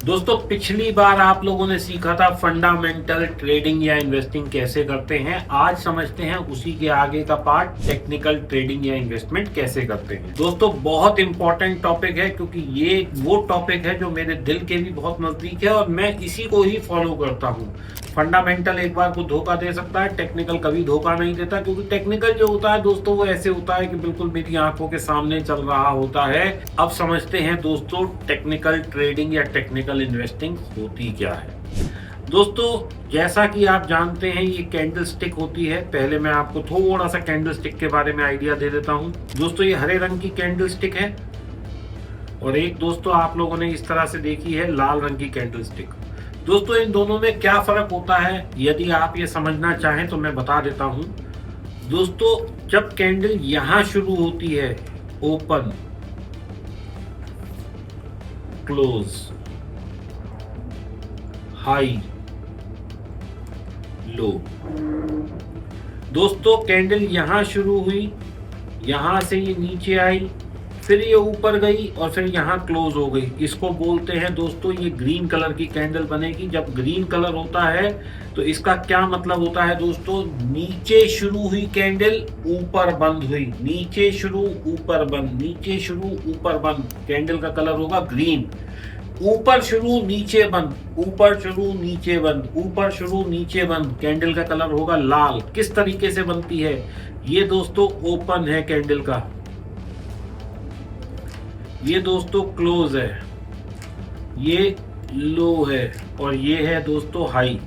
दोस्तों पिछली बार आप लोगों ने सीखा था फंडामेंटल ट्रेडिंग या इन्वेस्टिंग कैसे करते हैं। आज समझते हैं उसी के आगे का पार्ट, टेक्निकल ट्रेडिंग या इन्वेस्टमेंट कैसे करते हैं। दोस्तों बहुत इंपॉर्टेंट टॉपिक है क्योंकि ये वो टॉपिक है जो मेरे दिल के भी बहुत नजदीक है और मैं इसी को ही फॉलो करता हूँ। फंडामेंटल एक बार को धोखा दे सकता है, टेक्निकल कभी धोखा नहीं देता, क्योंकि टेक्निकल जो होता है दोस्तों वो ऐसे होता है कि बिल्कुल मेरी आंखों के सामने चल रहा होता है। अब समझते हैं दोस्तों टेक्निकल ट्रेडिंग या टेक्निकल इन्वेस्टिंग होती क्या है। दोस्तों जैसा कि आप जानते हैं ये कैंडल स्टिक होती है। पहले मैं आपको थोड़ा सा कैंडल स्टिक के बारे में आइडिया दे देता हूँ। दोस्तों ये हरे रंग की कैंडल स्टिक है और एक दोस्तों आप लोगों ने इस तरह से देखी है लाल रंग की कैंडल स्टिक। दोस्तों इन दोनों में क्या फर्क होता है यदि आप ये समझना चाहें तो मैं बता देता हूं। दोस्तों जब कैंडल यहां शुरू होती है, ओपन, क्लोज, हाई, लो। दोस्तों कैंडल यहां शुरू हुई, यहां से ये नीचे आई, फिर ये ऊपर गई और फिर यहाँ क्लोज हो गई। इसको बोलते हैं दोस्तों ये ग्रीन कलर की कैंडल बनेगी। जब ग्रीन कलर होता है तो इसका क्या मतलब होता है दोस्तों, नीचे शुरू हुई कैंडल ऊपर बंद हुई, नीचे शुरू ऊपर बंद, नीचे शुरू ऊपर बंद, कैंडल का कलर होगा ग्रीन। ऊपर शुरू नीचे बंद, ऊपर शुरू नीचे बंद, ऊपर शुरू नीचे बंद, कैंडल का कलर होगा लाल। किस तरीके से बनती है ये दोस्तों, ओपन है कैंडल का, ये दोस्तों क्लोज है, ये लो है और ये है दोस्तों हाई।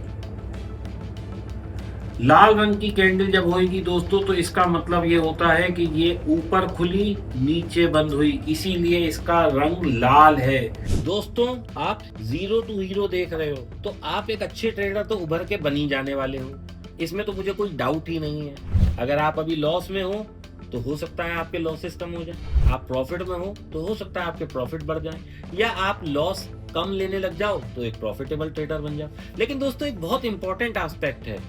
लाल रंग की कैंडल जब होगी दोस्तों तो इसका मतलब ये होता है कि ये ऊपर खुली नीचे बंद हुई, इसीलिए इसका रंग लाल है। दोस्तों आप जीरो टू हीरो देख रहे हो तो आप एक अच्छे ट्रेडर तो उभर के बन ही जाने वाले हो, इसमें तो मुझे कोई डाउट ही नहीं है। अगर आप अभी लॉस में हो तो हो सकता है आपके लॉसेस कम हो जाए, आप प्रॉफिट में हो तो हो सकता है आपके प्रॉफिट बढ़ जाए, या आप लॉस कम लेने लग जाओ तो एक प्रॉफिटेबल ट्रेडर बन जाओ। लेकिन दोस्तों एक बहुत इंपॉर्टेंट एस्पेक्ट है,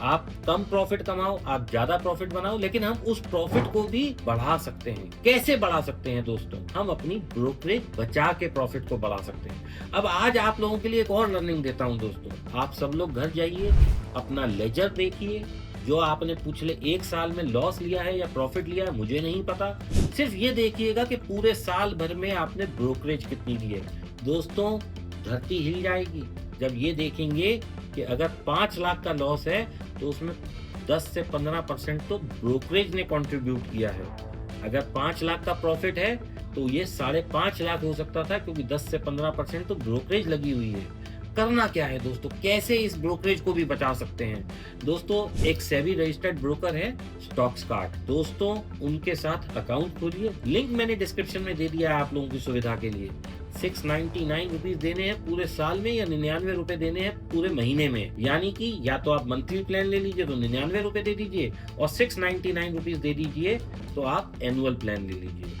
आप कम प्रॉफिट कमाओ, आप ज्यादा प्रॉफिट बनाओ, लेकिन हम उस प्रॉफिट को भी बढ़ा सकते हैं। कैसे बढ़ा सकते हैं दोस्तों, हम अपनी ब्रोकरेज बचा के प्रॉफिट को बढ़ा सकते हैं। अब आज आप लोगों के लिए एक और लर्निंग देता हूं दोस्तों। आप सब लोग घर जाइए, अपना लेजर देखिए, जो आपने पिछले एक साल में लॉस लिया है या प्रॉफिट लिया है मुझे नहीं पता, सिर्फ ये देखिएगा कि पूरे साल भर में आपने ब्रोकरेज कितनी दी है। दोस्तों धरती हिल जाएगी जब ये देखेंगे कि अगर 5 लाख का लॉस है तो उसमें 10 से 15% तो ब्रोकरेज ने कंट्रीब्यूट किया है। अगर 5 लाख का प्रॉफिट है तो ये 5.5 लाख हो सकता था, क्योंकि 10 से 15% तो ब्रोकरेज लगी हुई है। करना क्या है दोस्तों, कैसे इस ब्रोकरेज को भी बचा सकते हैं। दोस्तों एक सेबी रजिस्टर्ड ब्रोकर है स्टॉक्सकार्ट, दोस्तों उनके साथ अकाउंट खोलिए, लिंक मैंने डिस्क्रिप्शन में दे दिया है आप लोगों की सुविधा के लिए। 699 रुपीज देने हैं पूरे साल में या 99 रुपए देने हैं पूरे महीने में, यानी कि या तो आप मंथली प्लान ले लीजिए तो 99 रुपए दे दीजिए और 699 रुपीज दे दीजिए तो आप एनुअल प्लान ले लीजिए।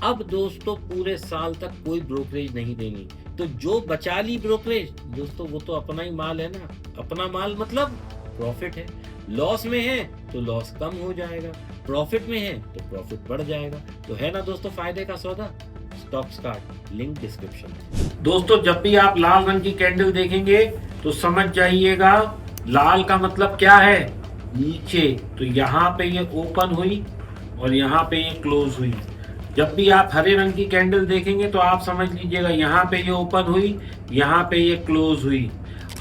अब दोस्तों पूरे साल तक कोई ब्रोकरेज नहीं देनी, तो जो बचा ली ब्रोकरेज दोस्तों वो तो अपना ही माल है ना, अपना माल मतलब प्रॉफिट है। लॉस में है तो लॉस कम हो जाएगा, प्रॉफिट में है तो प्रॉफिट बढ़ जाएगा। तो है ना दोस्तों फायदे का सौदा। स्टॉक्सकार्ट लिंक डिस्क्रिप्शन में। दोस्तों जब भी आप लाल रंग की कैंडल देखेंगे तो समझ जाइएगा लाल का मतलब क्या है, नीचे। तो यहाँ पे ये ओपन हुई और यहाँ पे ये क्लोज हुई। जब भी आप हरे रंग की कैंडल देखेंगे तो आप समझ लीजिएगा यहाँ पे ये ओपन हुई, यहाँ पे ये क्लोज हुई।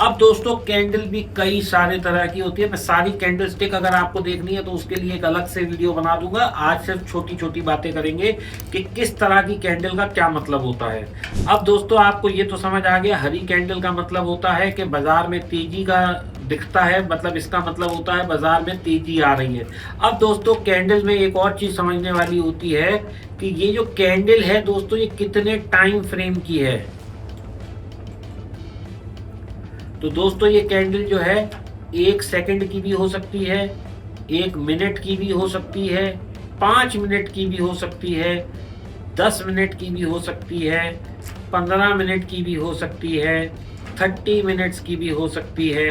अब दोस्तों कैंडल भी कई सारे तरह की होती है, मैं सारी कैंडल स्टिक अगर आपको देखनी है तो उसके लिए एक अलग से वीडियो बना दूंगा। आज सिर्फ छोटी छोटी बातें करेंगे कि किस तरह की कैंडल का क्या मतलब होता है। अब दोस्तों आपको ये तो समझ आ गया, हरी कैंडल का मतलब होता है कि बाजार में तेजी का दिखता है, मतलब इसका मतलब होता है बाजार में तेजी आ रही है। अब दोस्तों कैंडल में एक और चीज समझने वाली होती है कि ये जो कैंडल है दोस्तों ये कितने टाइम फ्रेम की है। तो दोस्तों ये कैंडल जो है 1 सेकंड की भी हो सकती है, 1 मिनट की भी हो सकती है, 5 मिनट की भी हो सकती है, 10 मिनट की भी हो सकती है, 15 मिनट की भी हो सकती है, 30 मिनट्स की भी हो सकती है,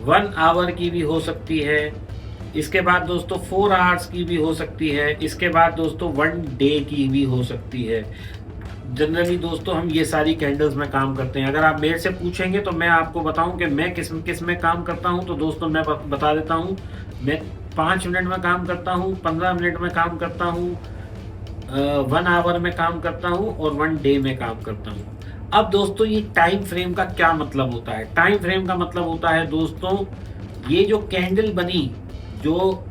1 आवर की भी हो सकती है। इसके बाद दोस्तों 4 आवर्स की भी हो सकती है। इसके बाद दोस्तों 1 डे की भी हो सकती है। जनरली दोस्तों हम ये सारी कैंडल्स में काम करते हैं। अगर आप मेरे से पूछेंगे तो मैं आपको बताऊं कि मैं किस किस में काम करता हूं, तो दोस्तों मैं बता देता हूं। मैं 5 मिनट में काम करता हूं, 15 मिनट में काम करता हूं, 1 आवर में काम करता हूं और 1 डे में काम करता हूं। अब दोस्तों ये टाइम फ्रेम का क्या मतलब होता है? टाइम फ्रेम का मतलब होता है दोस्तों, ये जो कैंडल बनी, जो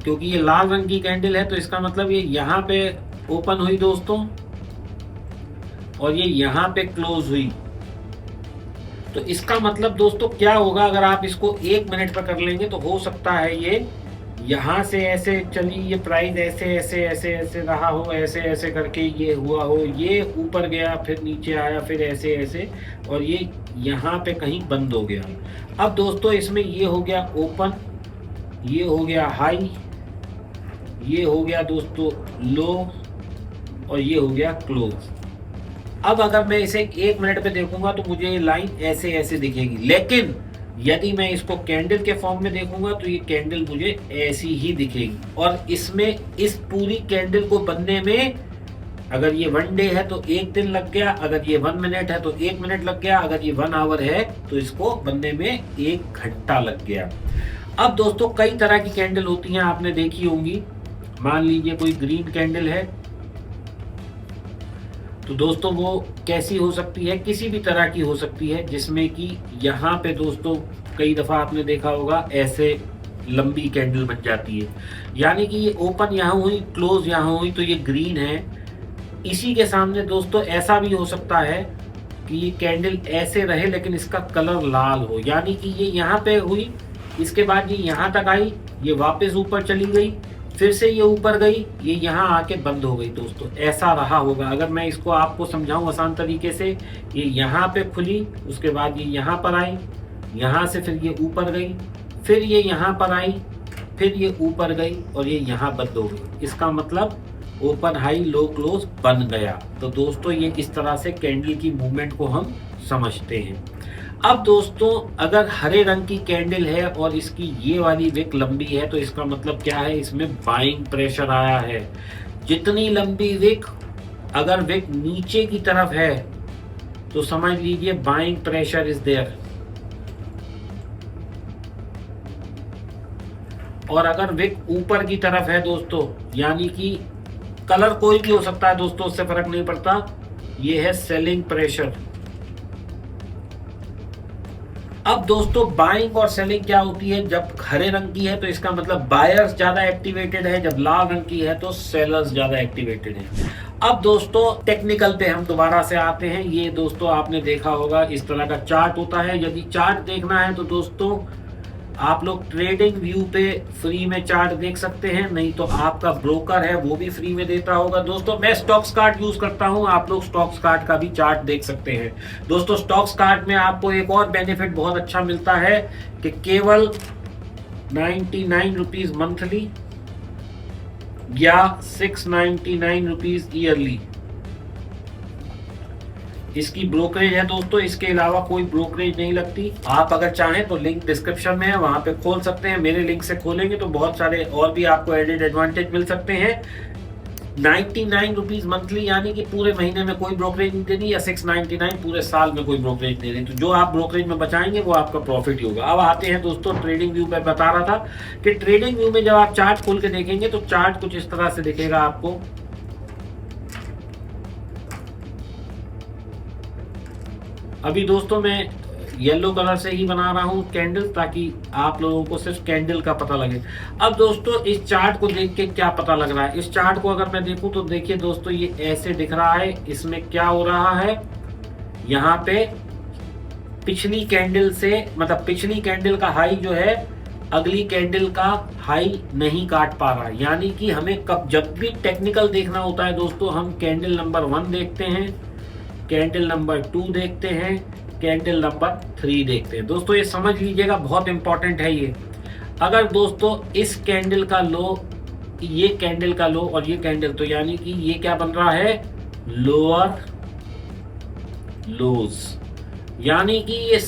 क्योंकि ये लाल रंग की कैंडल है तो इसका मतलब ये यहाँ पे ओपन हुई दोस्तों और ये यहाँ पे क्लोज हुई। तो इसका मतलब दोस्तों क्या होगा, अगर आप इसको 1 मिनट पर कर लेंगे तो हो सकता है ये यहाँ से ऐसे चली, ये प्राइस ऐसे ऐसे ऐसे ऐसे रहा हो, ऐसे ऐसे करके ये हुआ हो, ये ऊपर गया फिर नीचे आया फिर ऐसे ऐसे और ये यहाँ पे कहीं बंद हो गया। अब दोस्तों इसमें ये हो गया ओपन, ये हो गया हाई, ये हो गया दोस्तों लो और ये हो गया क्लोज। अब अगर मैं इसे 1 मिनट पे देखूंगा तो मुझे ये लाइन ऐसे ऐसे दिखेगी, लेकिन यदि मैं इसको कैंडल के फॉर्म में देखूंगा तो ये कैंडल मुझे ऐसी ही दिखेगी। और इसमें इस पूरी कैंडल को बनने में अगर ये 1 डे है तो 1 दिन लग गया, अगर ये 1 मिनट है तो 1 मिनट लग गया, अगर ये 1 आवर है तो इसको बनने में 1 घंटा लग गया। अब दोस्तों कई तरह की कैंडल होती हैं, आपने देखी होंगी। मान लीजिए कोई ग्रीन कैंडल है तो दोस्तों वो कैसी हो सकती है, किसी भी तरह की हो सकती है, जिसमें कि यहाँ पे दोस्तों कई दफ़ा आपने देखा होगा ऐसे लंबी कैंडल बन जाती है, यानी कि ये ओपन यहाँ हुई, क्लोज यहाँ हुई, तो ये ग्रीन है। इसी के सामने दोस्तों ऐसा भी हो सकता है कि ये कैंडल ऐसे रहे लेकिन इसका कलर लाल हो, यानी कि ये यहाँ पे हुई, इसके बाद ये यहाँ तक आई, ये वापस ऊपर चली गई, फिर से ये ऊपर गई, ये यहाँ आके बंद हो गई। दोस्तों ऐसा रहा होगा। अगर मैं इसको आपको समझाऊं आसान तरीके से, ये यहाँ पे खुली, उसके बाद ये यहाँ पर आई, यहाँ से फिर ये ऊपर गई, फिर ये यहाँ पर आई, फिर ये ऊपर गई और ये यहाँ बंद हो गई। इसका मतलब ओपन हाई लो क्लोज बन गया। तो दोस्तों ये इस तरह से कैंडल की मूवमेंट को हम समझते हैं। अब दोस्तों अगर हरे रंग की कैंडल है और इसकी ये वाली विक लंबी है तो इसका मतलब क्या है, इसमें बाइंग प्रेशर आया है। जितनी लंबी विक, अगर विक नीचे की तरफ है तो समझ लीजिए बाइंग प्रेशर इज देयर, और अगर विक ऊपर की तरफ है दोस्तों, यानी कि कलर कोई भी हो सकता है दोस्तों, उससे फर्क नहीं पड़ता, ये है सेलिंग प्रेशर। अब दोस्तों बाइंग और सेलिंग क्या होती है, जब हरे रंग की है तो इसका मतलब बायर्स ज्यादा एक्टिवेटेड है, जब लाल रंग की है तो सेलर्स ज्यादा एक्टिवेटेड है। अब दोस्तों टेक्निकल पे हम दोबारा से आते हैं। ये दोस्तों आपने देखा होगा इस तरह का चार्ट होता है। यदि चार्ट देखना है तो दोस्तों आप लोग ट्रेडिंग व्यू पे फ्री में चार्ट देख सकते हैं, नहीं तो आपका ब्रोकर है वो भी फ्री में देता होगा। दोस्तों मैं स्टॉक्स कार्ड यूज करता हूं, आप लोग स्टॉक्स कार्ड का भी चार्ट देख सकते हैं। दोस्तों स्टॉक्स कार्ड में आपको एक और बेनिफिट बहुत अच्छा मिलता है कि केवल 99 रुपीज मंथली या 699 रुपीज ईयरली इसकी ब्रोकरेज है दोस्तों। इसके अलावा कोई ब्रोकरेज नहीं लगती। आप अगर चाहें तो लिंक डिस्क्रिप्शन में है, वहां पे खोल सकते हैं। मेरे लिंक से खोलेंगे तो बहुत सारे और भी आपको एडेड एडवांटेज मिल सकते हैं। 99 रुपीज मंथली, यानी कि पूरे महीने में कोई ब्रोकरेज नहीं देनी, या 699 पूरे साल में कोई ब्रोकरेज नहीं देनी। तो जो आप ब्रोकरेज में बचाएंगे वो आपका प्रॉफिट ही होगा। अब आते हैं दोस्तों ट्रेडिंग व्यू पे। बता रहा था कि ट्रेडिंग व्यू में जब आप चार्ट खोल के देखेंगे तो चार्ट कुछ इस तरह से दिखेगा आपको। अभी दोस्तों मैं येलो कलर से ही बना रहा हूं कैंडल, ताकि आप लोगों को सिर्फ कैंडल का पता लगे। अब दोस्तों इस चार्ट को देख के क्या पता लग रहा है, इस चार्ट को अगर मैं देखूं तो देखिए दोस्तों ये ऐसे दिख रहा है। इसमें क्या हो रहा है, यहाँ पे पिछली कैंडल से, मतलब पिछली कैंडल का हाई जो है अगली कैंडल का हाई नहीं काट पा रहा, यानी कि हमें कब जब भी टेक्निकल देखना होता है दोस्तों, हम कैंडल नंबर 1 देखते हैं, कैंडल नंबर 2 देखते हैं, कैंडल नंबर 3 देखते हैं। दोस्तों ये समझ लीजिएगा, बहुत इंपॉर्टेंट है ये। अगर दोस्तों इस कैंडल का लो, ये कैंडल का लो और ये कैंडल, तो यानी कि ये क्या बन रहा है, लोअर लोज, यानी कि ये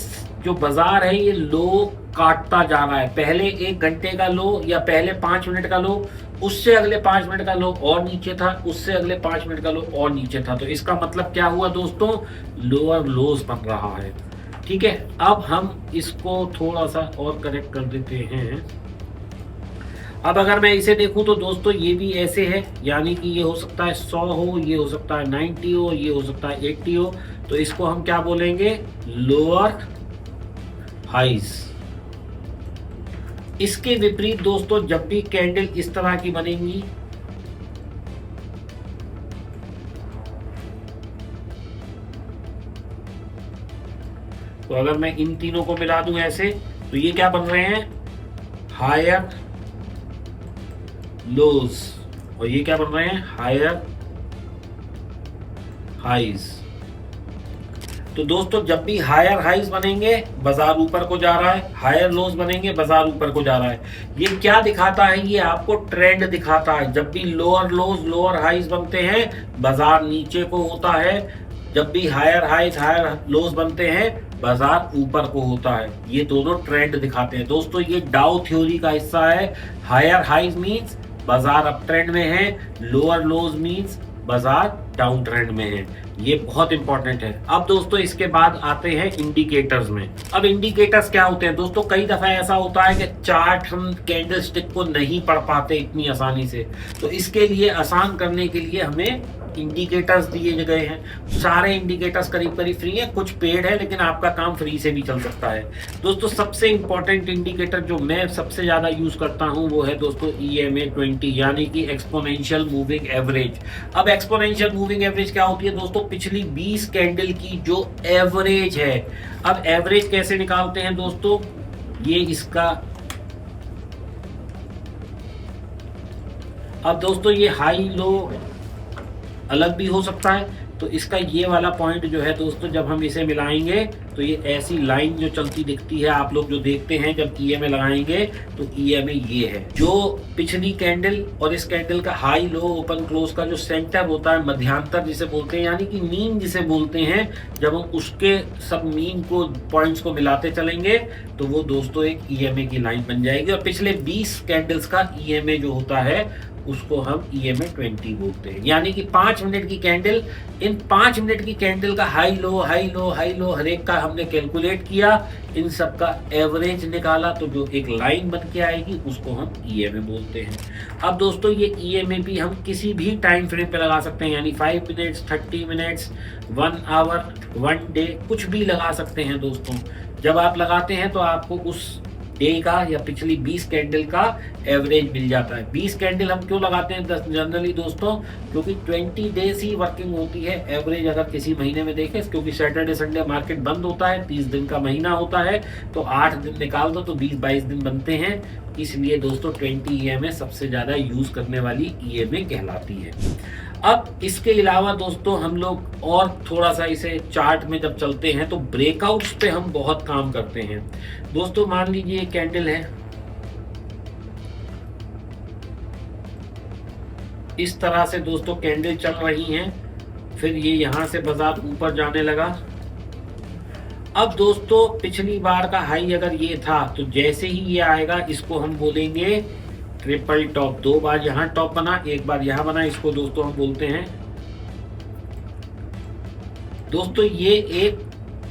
जो बाजार है ये लो काटता जा रहा है। पहले 1 घंटे का लो या पहले 5 मिनट का लो उससे अगले 5 मिनट का लो और नीचे था, उससे अगले 5 मिनट का लो और नीचे था। तो इसका मतलब क्या हुआ दोस्तों, लोअर लोज बन रहा है। ठीक है, अब हम इसको थोड़ा सा और करेक्ट कर देते हैं। अब अगर मैं इसे देखूं तो दोस्तों ये भी ऐसे है, यानी कि ये हो सकता है 100 हो, ये हो सकता है 90 हो, ये हो सकता है 80 हो। तो इसको हम क्या बोलेंगे, लोअर हाइज। इसके विपरीत दोस्तों जब भी कैंडल इस तरह की बनेंगी, तो अगर मैं इन तीनों को मिला दूं ऐसे, तो ये क्या बन रहे हैं, हायर लोज, और ये क्या बन रहे हैं, हायर हाइज। तो दोस्तों जब भी हायर हाइज बनेंगे बाजार ऊपर को जा रहा है, हायर लोज बनेंगे बाजार ऊपर को जा रहा है। ये क्या दिखाता है, ये आपको ट्रेंड दिखाता है। जब भी लोअर लोज लोअर हाइज बनते हैं बाजार नीचे को होता है, जब भी हायर हाइज हायर लोज बनते हैं बाजार ऊपर को होता है। ये दोनों ट्रेंड दिखाते हैं दोस्तों। ये डाउ थ्योरी का हिस्सा है। हायर हाइज मींस बाजार अप ट्रेंड में है, लोअर लोज मींस बाजार डाउन ट्रेंड में है। ये बहुत इंपॉर्टेंट है। अब दोस्तों इसके बाद आते हैं इंडिकेटर्स में। अब इंडिकेटर्स क्या होते हैं दोस्तों, कई दफा ऐसा होता है कि चार्ट हम कैंडल स्टिक को नहीं पढ़ पाते इतनी आसानी से, तो इसके लिए आसान करने के लिए हमें इंडिकेटर्स दिए गए हैं। सारे इंडिकेटर्स करीब करीब फ्री है, कुछ पेड है, लेकिन आपका काम फ्री से भी चल सकता है। दोस्तों सबसे इंपॉर्टेंट इंडिकेटर जो मैं सबसे ज्यादा यूज करता हूं वो है दोस्तों EMA 20, यानी कि एक्सपोनेंशियल मूविंग एवरेज। अब एक्सपोनेंशियल मूविंग एवरेज क्या होती है दोस्तों, पिछली 20 कैंडल की जो एवरेज है। अब एवरेज कैसे निकालते हैं दोस्तों, ये इसका, अब दोस्तों ये हाई लो अलग भी हो सकता है। तो इसका ये वाला पॉइंट जो है दोस्तों, जब हम इसे मिलाएंगे तो ये ऐसी लाइन जो चलती दिखती है, आप लोग जो देखते हैं जब EMA लगाएंगे तो EMA ये है। जो पिछली कैंडल और इस कैंडल का हाई लो ओपन क्लोज का जो सेंटर होता है, मध्यांतर जिसे बोलते हैं, यानी कि मीन जिसे बोलते हैं, जब हम उसके सब मीन को पॉइंट्स को मिलाते चलेंगे तो वो दोस्तों एक EMA की लाइन बन जाएगी। और पिछले 20 कैंडल्स का EMA जो होता है उसको हम EMA 20 बोलते हैं। यानी कि 5 मिनट की कैंडल, इन 5 मिनट की कैंडल का high low high low high low हर एक का हमने कैलकुलेट किया, इन सब का एवरेज निकाला, तो जो एक लाइन बन के आएगी उसको हम EMA बोलते हैं। अब दोस्तों ये EMA भी हम किसी भी टाइम फ्रेम पे लगा सकते हैं, यानी 5 मिनट्स 30 मिनट्स 1 आवर 1 डे, कुछ भी लगा सकते हैं दोस्तों। जब आप लगाते हैं तो आपको उस डे का या पिछली 20 कैंडल का एवरेज मिल जाता है। 20 कैंडल हम क्यों लगाते हैं जनरली दोस्तों, क्योंकि 20 डेज ही वर्किंग होती है एवरेज। अगर किसी महीने में देखें, क्योंकि सैटरडे संडे मार्केट बंद होता है, 30 दिन का महीना होता है, तो 8 दिन निकाल दो तो 20-22 दिन बनते हैं। इसलिए दोस्तों 20 EMA सबसे ज्यादा यूज करने वाली EMA कहलाती है। अब इसके अलावा दोस्तों हम लोग और थोड़ा सा इसे चार्ट में जब चलते हैं तो ब्रेकआउट्स पे हम बहुत काम करते हैं दोस्तों। मान लीजिए ये कैंडल है, इस तरह से दोस्तों कैंडल चल रही हैं, फिर ये यहां से बाजार ऊपर जाने लगा। अब दोस्तों पिछली बार का हाई अगर ये था, तो जैसे ही ये आएगा इसको हम बोलेंगे ट्रिपल टॉप। 2 बार यहां टॉप बना, 1 बार यहां बना, इसको दोस्तों हम बोलते हैं दोस्तों ये एक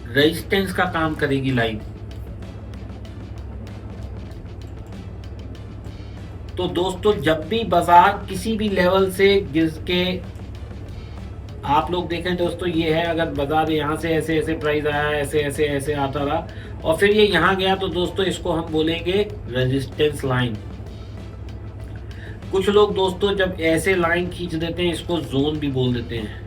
रेजिस्टेंस का काम करेगी लाइन। तो दोस्तों जब भी बाजार किसी भी लेवल से गिर के, आप लोग देखें दोस्तों, ये है, अगर बाजार यहां से ऐसे ऐसे प्राइस आया, ऐसे ऐसे ऐसे आता रहा और फिर ये यहां गया, तो दोस्तों इसको हम बोलेंगे रेजिस्टेंस लाइन। कुछ लोग दोस्तों जब ऐसे लाइन खींच देते हैं इसको जोन भी बोल देते हैं।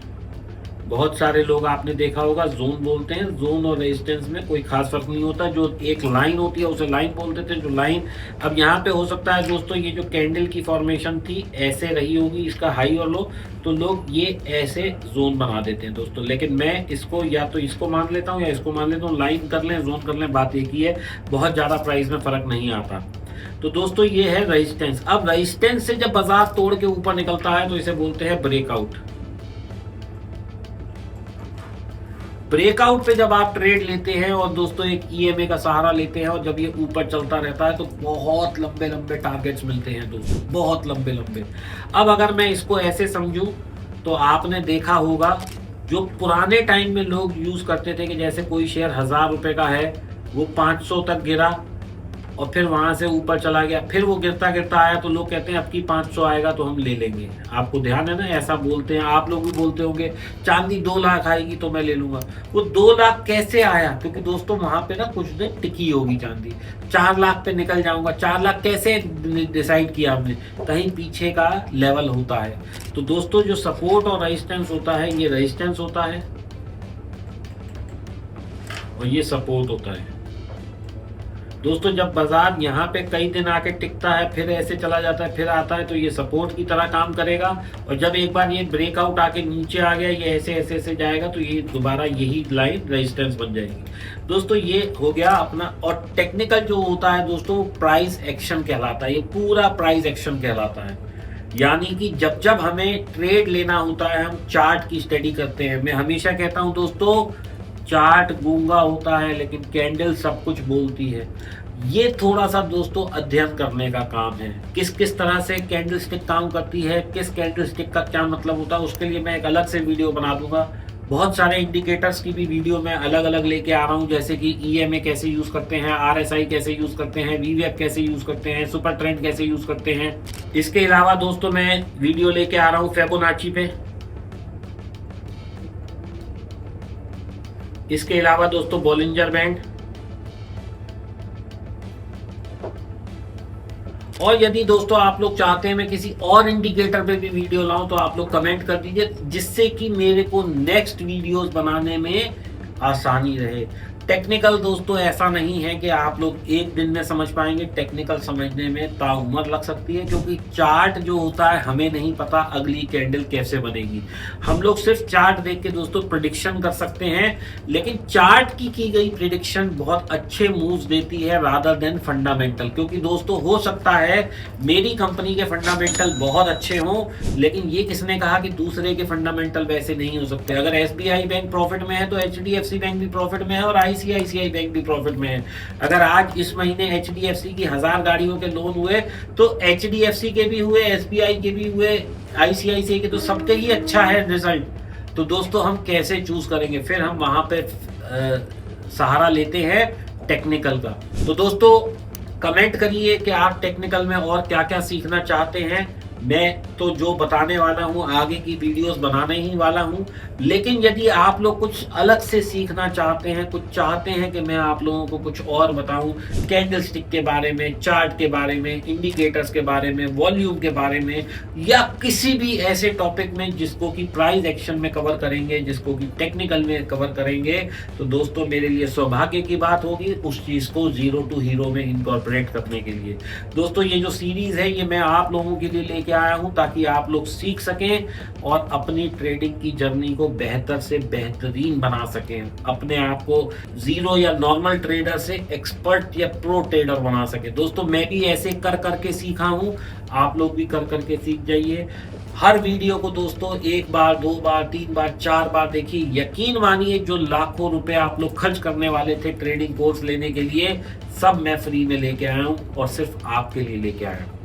बहुत सारे लोग आपने देखा होगा जोन बोलते हैं। जोन और रेजिस्टेंस में कोई खास फर्क नहीं होता। जो एक लाइन होती है उसे लाइन बोल देते हैं। जो लाइन अब यहाँ पे हो सकता है दोस्तों, ये जो कैंडल की फॉर्मेशन थी ऐसे रही होगी, इसका हाई और लो, तो लोग ये ऐसे जोन बना देते हैं दोस्तों। लेकिन मैं इसको या तो इसको मान लेता हूँ या इसको मान लेता हूँ। लाइन कर लें जोन कर लें, बात एक ही है, बहुत ज्यादा प्राइस में फर्क नहीं आता। तो दोस्तों ये है रेजिस्टेंस। अब रेजिस्टेंस से जब बाजार तोड़ के ऊपर निकलता है तो इसे बोलते हैं ब्रेकआउट। ब्रेकआउट पे जब आप ट्रेड लेते हैं और दोस्तों एक ईएमए का सहारा लेते हैं और जब ये ऊपर चलता रहता है तो बहुत लंबे लंबे टारगेट्स मिलते हैं दोस्तों, बहुत लंबे लंबे। अब अगर मैं इसको ऐसे समझूं तो आपने देखा होगा जो पुराने टाइम में लोग यूज करते थे कि जैसे कोई शेयर 1000 रुपए का है, वो 500 तक गिरा और फिर वहां से ऊपर चला गया, फिर वो गिरता गिरता आया तो लोग कहते हैं अब की 500 आएगा तो हम ले लेंगे। आपको ध्यान है ना, ऐसा बोलते हैं, आप लोग भी बोलते होंगे चांदी 2 लाख आएगी तो मैं ले लूंगा। वो 2 लाख कैसे आया? क्योंकि दोस्तों वहां पे ना कुछ दिन टिकी होगी चांदी। 4 लाख पे निकल जाऊंगा, 4 लाख कैसे डिसाइड किया हमने? कहीं पीछे का लेवल होता है। तो दोस्तों जो सपोर्ट और रेजिस्टेंस होता है, ये रेजिस्टेंस होता है और ये सपोर्ट होता है। दोस्तों जब बाजार यहाँ पे कई दिन आके टिकता है, फिर ऐसे चला जाता है, फिर आता है, तो ये सपोर्ट की तरह काम करेगा। और जब एक बार ये ब्रेकआउट आके नीचे आ गया, ये ऐसे ऐसे ऐसे जाएगा तो ये दोबारा यही लाइन रेजिस्टेंस बन जाएगी। दोस्तों ये हो गया अपना। और टेक्निकल जो होता है दोस्तों, प्राइस एक्शन कहलाता है। ये पूरा प्राइस एक्शन कहलाता है। यानी कि जब जब हमें ट्रेड लेना होता है, हम चार्ट की स्टडी करते हैं। मैं हमेशा कहता हूं दोस्तों, चार्ट गूंगा होता है लेकिन कैंडल सब कुछ बोलती है। ये थोड़ा सा दोस्तों अध्ययन करने का काम है, किस किस तरह से कैंडल स्टिक काम करती है, किस कैंडल स्टिक का क्या मतलब होता है। उसके लिए मैं एक अलग से वीडियो बना दूंगा। बहुत सारे इंडिकेटर्स की भी वीडियो मैं अलग अलग लेके आ रहा हूं, जैसे कि ईएमए कैसे यूज करते हैं, आरएसआई कैसे यूज करते हैं, वीवेप कैसे यूज करते हैं, सुपर ट्रेंड कैसे यूज करते हैं। इसके अलावा दोस्तों मैं वीडियो लेके आ रहा हूँ फिबोनाची पे। इसके अलावा दोस्तों बॉलिंजर बैंड। और यदि दोस्तों आप लोग चाहते हैं मैं किसी और इंडिकेटर पे भी वीडियो लाऊं तो आप लोग कमेंट कर दीजिए, जिससे कि मेरे को नेक्स्ट वीडियोस बनाने में आसानी रहे। टेक्निकल दोस्तों ऐसा नहीं है कि आप लोग एक दिन में समझ पाएंगे। टेक्निकल समझने में ताउम्र लग सकती है, क्योंकि चार्ट जो होता है हमें नहीं पता अगली कैंडल कैसे बनेगी। हम लोग सिर्फ चार्ट देख के दोस्तों प्रिडिक्शन कर सकते हैं, लेकिन चार्ट की गई प्रिडिक्शन बहुत अच्छे मूव्स देती है रादर देन फंडामेंटल। क्योंकि दोस्तों हो सकता है मेरी कंपनी के फंडामेंटल बहुत अच्छे हों, लेकिन ये किसने कहा कि दूसरे के फंडामेंटल वैसे नहीं हो सकते। अगर एसबीआई बैंक प्रॉफिट में है तो एचडीएफसी बैंक भी प्रॉफिट में है और आईसीआईसीआई बैंक भी प्रॉफिट में है। अगर आज इस महीने एचडीएफसी की 1000 गाड़ियों के लोन हुए तो एचडीएफसी के भी हुए, एसबीआई के भी हुए, आईसीआईसीआई के, तो सबके ही अच्छा है रिजल्ट। तो दोस्तों हम कैसे चूज करेंगे? फिर हम वहां पे सहारा लेते हैं टेक्निकल का। तो दोस्तों कमेंट करिए कि आप टेक्निकल में और क्या क्या सीखना चाहते हैं। मैं तो जो बताने वाला हूं आगे की वीडियोस बनाने ही वाला हूं, लेकिन यदि आप लोग कुछ अलग से सीखना चाहते हैं, कुछ चाहते हैं कि मैं आप लोगों को कुछ और बताऊं कैंडल स्टिक के बारे में, चार्ट के बारे में, इंडिकेटर्स के बारे में, वॉल्यूम के बारे में, या किसी भी ऐसे टॉपिक में जिसको कि प्राइस एक्शन में कवर करेंगे, जिसको कि टेक्निकल में कवर करेंगे, तो दोस्तों मेरे लिए सौभाग्य की बात होगी उस चीज को जीरो टू हीरो में इनकॉर्पोरेट करने के लिए। दोस्तों ये जो सीरीज है ये मैं आप लोगों के लिए लेके आया हूं ताकि आप लोग सीख सकें और अपनी ट्रेडिंग की जर्नी को बेहतर से बेहतरीन बना सकें, अपने आप को जीरो या नॉर्मल ट्रेडर से एक्सपर्ट या प्रो ट्रेडर बना सकें। दोस्तों मैं भी ऐसे कर करके सीखा हूं, आप लोग भी कर करके सीख जाइए। हर वीडियो को दोस्तों 1 बार 2 बार 3 बार 4 बार देखिए। यकीन मानिए जो लाखों रुपए आप लोग खर्च करने वाले थे ट्रेडिंग कोर्स लेने के लिए, सब मैं फ्री में लेके आया हूं और सिर्फ आपके लिए लेके आया हूं।